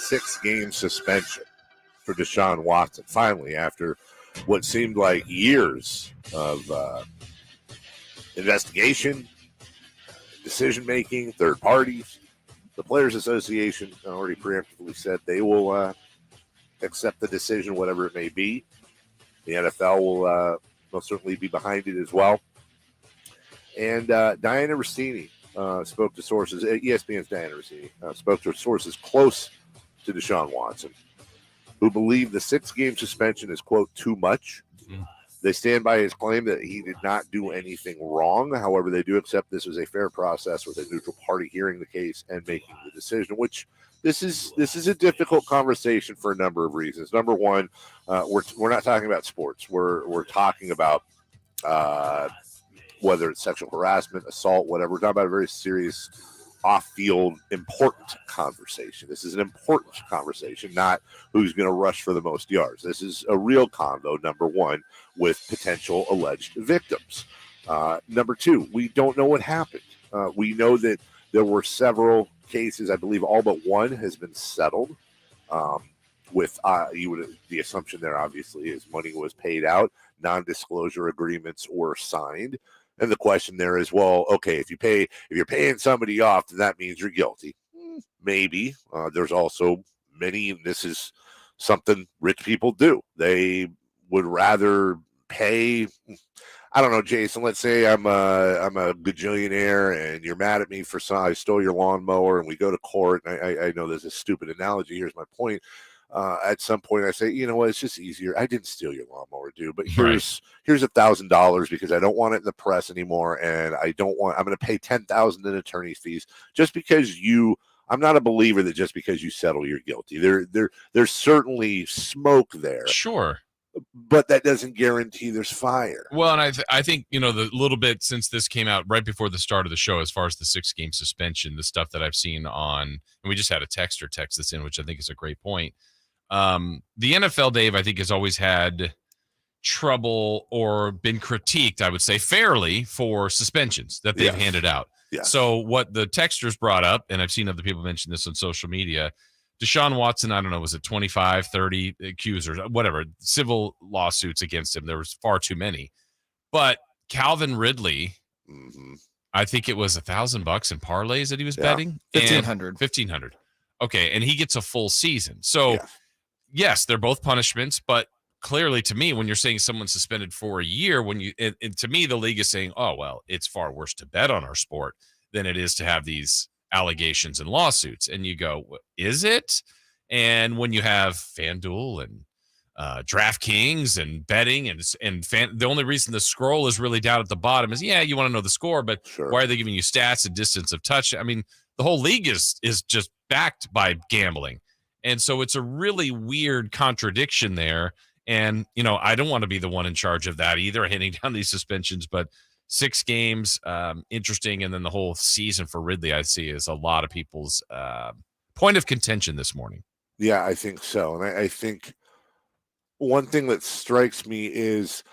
6-game suspension for DeShaun Watson. Finally, after what seemed like years of investigation, decision-making, third parties, the Players Association already preemptively said they will accept the decision, whatever it may be. The NFL will most certainly be behind it as well. And Diana Rossini spoke to sources, ESPN's Diana Rossini, spoke to sources close to DeShaun Watson, who believe the 6-game suspension is, quote, too much. They stand by his claim that he did not do anything wrong. However, they do accept this as a fair process with a neutral party hearing the case and making the decision, which this is a difficult conversation for a number of reasons. Number one, we're not talking about sports. We're talking about whether it's sexual harassment, assault, whatever. We're talking about a very serious, off-field, important conversation. This is an important conversation, not who's going to rush for the most yards. This is a real convo, number one, with potential alleged victims. Number two, we don't know what happened. We know that there were several cases. I believe all but one has been settled. With the assumption there, obviously, is money was paid out, non-disclosure agreements were signed. And the question there is, well, okay, if you're paying somebody off, then that means you're guilty. Maybe. There's also many, and this is something rich people do. They would rather pay. I don't know, Jason. Let's say I'm a gajillionaire, and you're mad at me for I stole your lawnmower, and we go to court. And I know there's a stupid analogy. Here's my point. At some point I say, you know what, it's just easier. I didn't steal your lawnmower, dude, but here's $1,000 because I don't want it in the press anymore, and I'm going to pay $10,000 in attorney fees just because I'm not a believer that just because you settle, you're guilty. There's certainly smoke there. Sure. But that doesn't guarantee there's fire. Well, and I think, the little bit since this came out right before the start of the show, as far as the 6-game suspension, the stuff that I've seen on, and we just had a texter text this in, which I think is a great point. The NFL, Dave, I think has always had trouble or been critiqued, I would say fairly, for suspensions that they've handed out. Yes. So what the texters brought up, and I've seen other people mention this on social media, DeShaun Watson, I don't know, was it 25, 30 accusers, whatever, civil lawsuits against him. There was far too many. But Calvin Ridley, I think it was $1,000 in parlays that he was betting. $1,500. Okay, and he gets a full season. So yes, they're both punishments, but clearly to me, when you're saying someone's suspended for a year, and to me, the league is saying, oh, well, it's far worse to bet on our sport than it is to have these allegations and lawsuits. And you go, is it? And when you have FanDuel and DraftKings and betting and the only reason the scroll is really down at the bottom is, you want to know the score, but why are they giving you stats and distance of touch? I mean, the whole league is just backed by gambling. And so it's a really weird contradiction there. And, I don't want to be the one in charge of that either, handing down these suspensions, but 6 games, interesting. And then the whole season for Ridley, I see, is a lot of people's point of contention this morning. Yeah, I think so. And I think one thing that strikes me is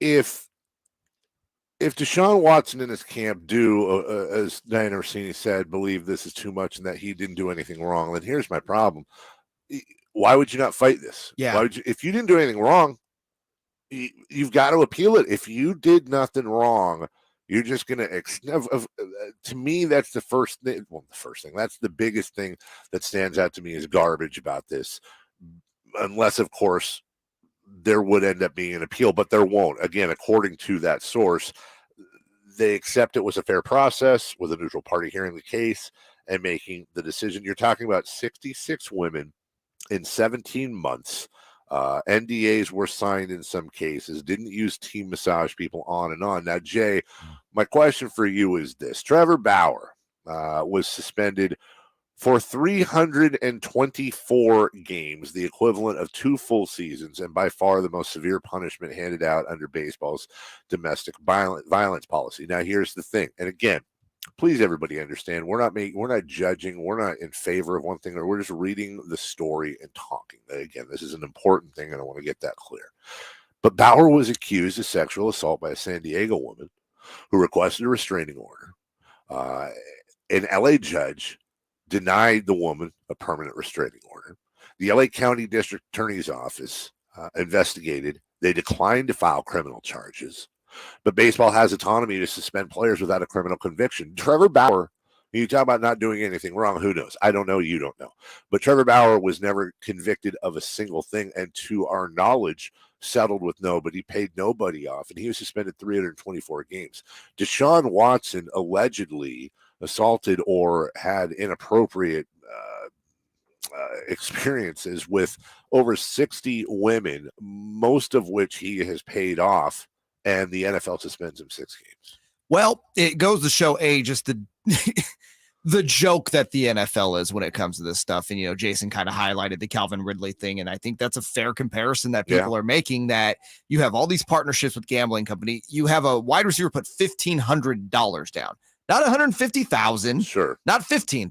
if DeShaun Watson and his camp do, as Diana Rossini said, believe this is too much and that he didn't do anything wrong, then here's my problem. Why would you not fight this? Yeah. Why would you, if you didn't do anything wrong, you've got to appeal it. If you did nothing wrong, you're just going to, to me, that's the first thing. Well, the first thing, that's the biggest thing that stands out to me is garbage about this. Unless, of course, there would end up being an appeal, but there won't. Again, according to that source, they accept it was a fair process with a neutral party hearing the case and making the decision. You're talking about 66 women in 17 months. NDAs were signed in some cases, didn't use team massage people, on and on. Now, Jay, my question for you is this. Trevor Bauer was suspended for 324 games, the equivalent of 2 full seasons, and by far the most severe punishment handed out under baseball's domestic violence policy. Now, here's the thing. And again, please, everybody understand, we're not judging, we're not in favor of one thing, or we're just reading the story and talking. Again, this is an important thing, and I want to get that clear. But Bauer was accused of sexual assault by a San Diego woman who requested a restraining order. An LA judge denied the woman a permanent restraining order. The LA County District Attorney's Office investigated. They declined to file criminal charges. But baseball has autonomy to suspend players without a criminal conviction. Trevor Bauer, you talk about not doing anything wrong. Who knows? I don't know. You don't know. But Trevor Bauer was never convicted of a single thing. And to our knowledge, settled with nobody, paid nobody off. And he was suspended 324 games. DeShaun Watson allegedly assaulted or had inappropriate experiences with over 60 women, most of which he has paid off, and the NFL suspends him 6 games. Well, it goes to show just the the joke that the NFL is when it comes to this stuff. And, Jason kind of highlighted the Calvin Ridley thing. And I think that's a fair comparison that people are making, that you have all these partnerships with gambling company. You have a wide receiver put $1,500 down, not $150,000. Sure. Not $15,000,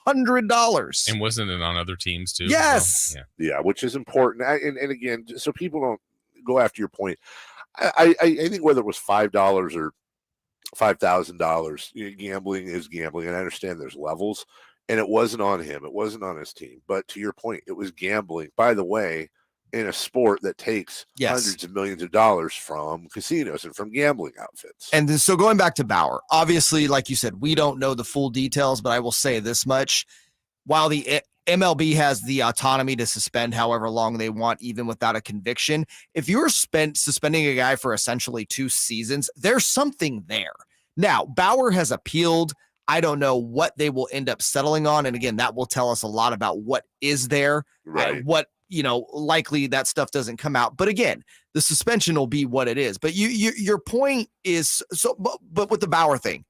$1,500. And wasn't it on other teams too? Yes. Well, yeah, which is important. And again, so people don't go after your point. I think whether it was $5 or $5,000, gambling is gambling, and I understand there's levels, and it wasn't on him, it wasn't on his team, but to your point, it was gambling, by the way, in a sport that takes hundreds of millions of dollars from casinos and from gambling outfits. And so going back to Bauer, obviously, like you said, we don't know the full details, but I will say this much: while the MLB has the autonomy to suspend however long they want, even without a conviction, if you're suspending a guy for essentially 2 seasons, there's something there. Now, Bauer has appealed. I don't know what they will end up settling on. And again, that will tell us a lot about what is there, right? What, likely that stuff doesn't come out. But again, the suspension will be what it is. But your point is so, but with the Bauer thing,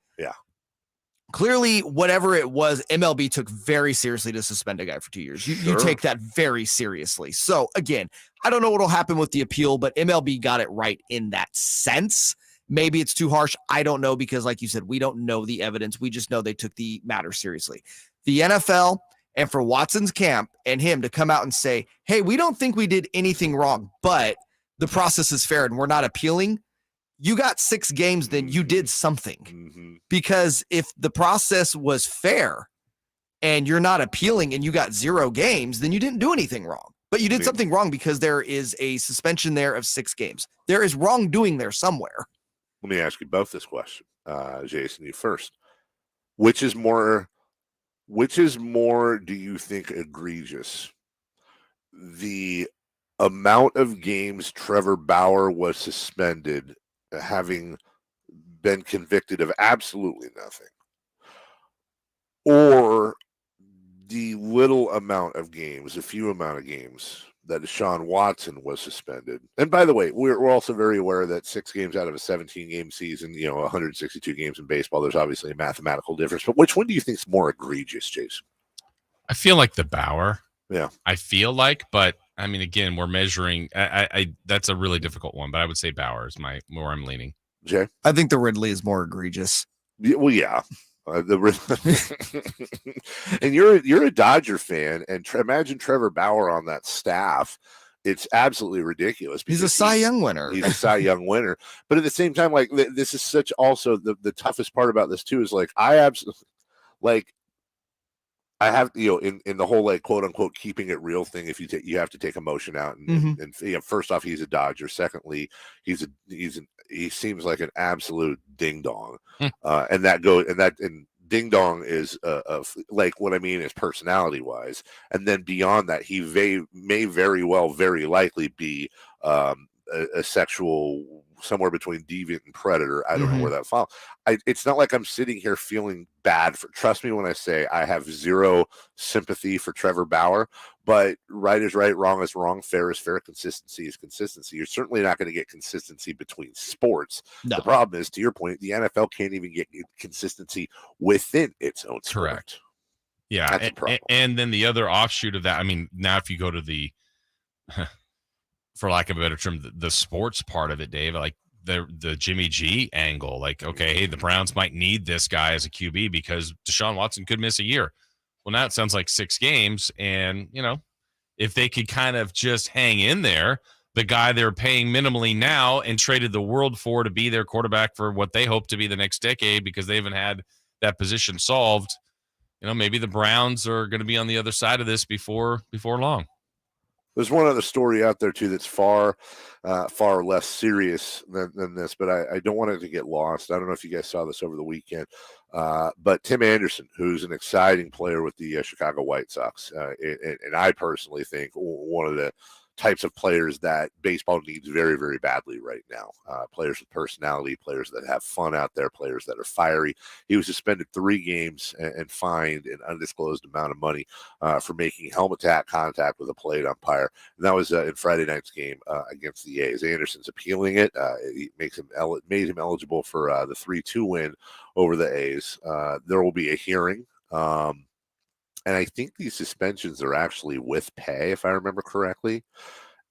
clearly, whatever it was, MLB took very seriously to suspend a guy for 2 years. You take that very seriously. So, again, I don't know what will happen with the appeal, but MLB got it right in that sense. Maybe it's too harsh. I don't know, because like you said, we don't know the evidence. We just know they took the matter seriously. The NFL, and for Watson's camp and him to come out and say, hey, we don't think we did anything wrong, but the process is fair and we're not appealing. You got 6 games, then you did something. Mm-hmm. Because if the process was fair and you're not appealing and you got 0 games, then you didn't do anything wrong. But you did something wrong because there is a suspension there of 6 games. There is wrongdoing there somewhere. Let me ask you both this question. Jason, you first. Which is more do you think egregious? The amount of games Trevor Bauer was suspended, having been convicted of absolutely nothing, or the little amount of games, a few amount of games that DeShaun Watson was suspended? And by the way, we're also very aware that 6 games out of a 17-game season, 162 games in baseball, there's obviously a mathematical difference. But which one do you think is more egregious, Jason? I feel like the Bauer. Yeah. I feel like, but I mean, again, we're measuring. I that's a really difficult one, but I would say Bauer is where I'm leaning. Jay? I think the Ridley is more egregious. Well, yeah. And you're a Dodger fan, and imagine Trevor Bauer on that staff. It's absolutely ridiculous. He's a Cy Young winner. He's a Cy Young winner. But at the same time, like, this is such also the toughest part about this too is like, I absolutely like. I have, in the whole, like, quote unquote, keeping it real thing. If you have to take emotion out, and first off, he's a Dodger. Secondly, he seems like an absolute ding dong, and ding dong is like, what I mean is personality wise, and then beyond that, he may very well, very likely be a sexual, somewhere between deviant and predator. I don't know where that falls. It's not like I'm sitting here feeling bad trust me when I say I have 0 sympathy for Trevor Bauer, but right is right, wrong is wrong, fair is fair, consistency is consistency. You're certainly not going to get consistency between sports. No. The problem is, to your point, the NFL can't even get consistency within its own sport. Correct. Yeah. And then the other offshoot of that, I mean, now if you go to the for lack of a better term, the sports part of it, Dave, like the Jimmy G angle, like, okay, hey, the Browns might need this guy as a QB because DeShaun Watson could miss a year. Well, now it sounds like 6 games. And, if they could kind of just hang in there, the guy they're paying minimally now and traded the world for to be their quarterback for what they hope to be the next decade because they haven't had that position solved, maybe the Browns are going to be on the other side of this before long. There's one other story out there too that's far less serious than this, but I don't want it to get lost. I don't know if you guys saw this over the weekend, but Tim Anderson, who's an exciting player with the Chicago White Sox, and I personally think one of the types of players that baseball needs very, very badly right now. Players with personality, players that have fun out there, players that are fiery. He was suspended 3 games and fined an undisclosed amount of money for making helmet contact with a plate umpire. And that was in Friday night's game against the A's. Anderson's appealing it. It made him eligible for the 3-2 win over the A's. There will be a hearing. And I think these suspensions are actually with pay, if I remember correctly.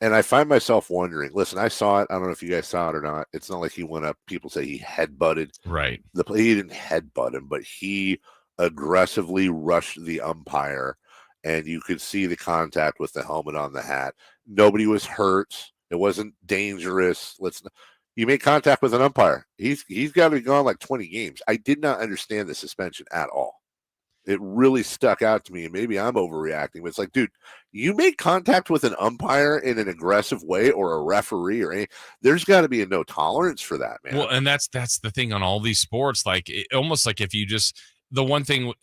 And I find myself wondering, listen, I saw it. I don't know if you guys saw it or not. It's not like he went up. People say he headbutted. Right. He didn't headbutt him, but he aggressively rushed the umpire. And you could see the contact with the helmet on the hat. Nobody was hurt. It wasn't dangerous. You make contact with an umpire. He's got to be gone like 20 games. I did not understand the suspension at all. It really stuck out to me, and maybe I'm overreacting, but it's like, dude, you make contact with an umpire in an aggressive way or a referee or there's got to be a no tolerance for that, man. Well, and that's the thing on all these sports. Like, almost like if you just, the one thing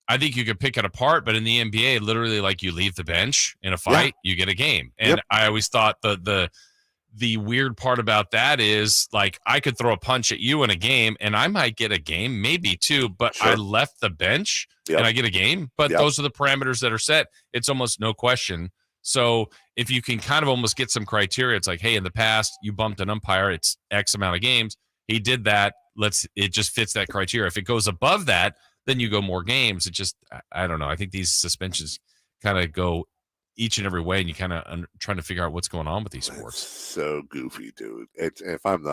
I think you could pick it apart, but in the NBA, literally, like, you leave the bench in a fight, you get a game. And I always thought the weird part about that is, like, I could throw a punch at you in a game and I might get a game, maybe 2, but I left the bench and I get a game. But those are the parameters that are set. It's almost no question. So if you can kind of almost get some criteria, it's like, hey, in the past you bumped an umpire, it's X amount of games. He did that. It just fits that criteria. If it goes above that, then you go more games. It just, I don't know. I think these suspensions kind of go each and every way, and you kind of trying to figure out what's going on with these sports. It's so goofy, dude. If I'm